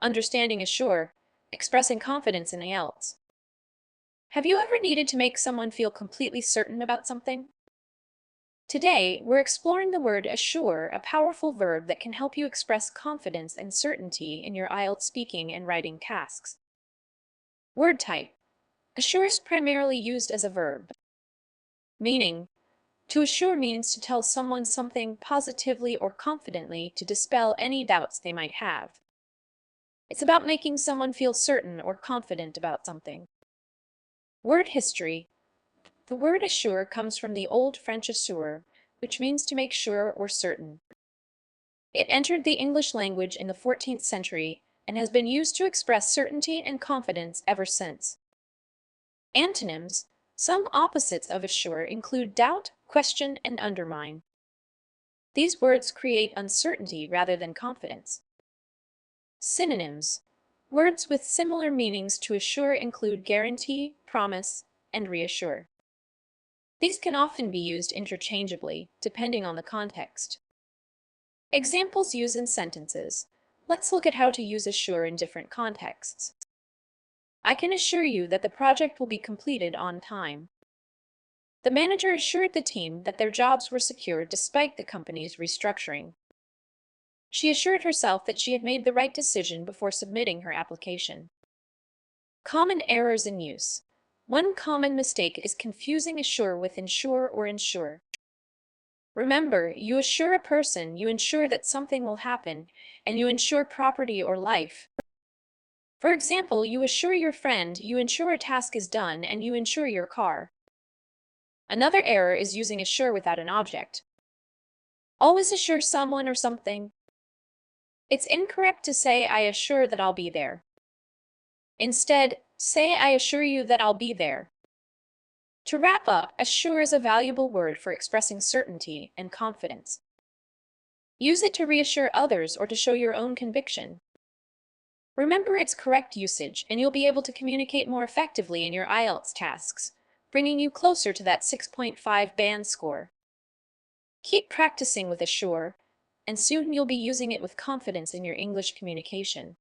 understanding assure, expressing confidence in IELTS. Have you ever needed to make someone feel completely certain about something? Today, we're exploring the word assure, a powerful verb that can help you express confidence and certainty in your IELTS speaking and writing tasks. Word type. Assure is primarily used as a verb. Meaning. To assure means to tell someone something positively or confidently to dispel any doubts they might have. It's about making someone feel certain or confident about something. Word history. The word assure comes from the Old French assure, which means to make sure or certain. It entered the English language in the 14th century and has been used to express certainty and confidence ever since. Antonyms. Some opposites of assure include doubt, question, and undermine. These words create uncertainty rather than confidence. Synonyms. Words with similar meanings to assure include guarantee, promise, and reassure. These can often be used interchangeably, depending on the context. Examples used in sentences. Let's look at how to use assure in different contexts. I can assure you that the project will be completed on time. The manager assured the team that their jobs were secure despite the company's restructuring. She assured herself that she had made the right decision before submitting her application. Common errors in use. One common mistake is confusing assure with ensure or ensure. Remember, you assure a person, you ensure that something will happen, and you ensure property or life. For example, you assure your friend, you ensure a task is done, and you insure your car. Another error is using assure without an object. Always assure someone or something. It's incorrect to say, I assure that I'll be there. Instead, say, I assure you that I'll be there. To wrap up, assure is a valuable word for expressing certainty and confidence. Use it to reassure others or to show your own conviction. Remember its correct usage, and you'll be able to communicate more effectively in your IELTS tasks, bringing you closer to that 6.5 band score. Keep practicing with assure, and soon you'll be using it with confidence in your English communication.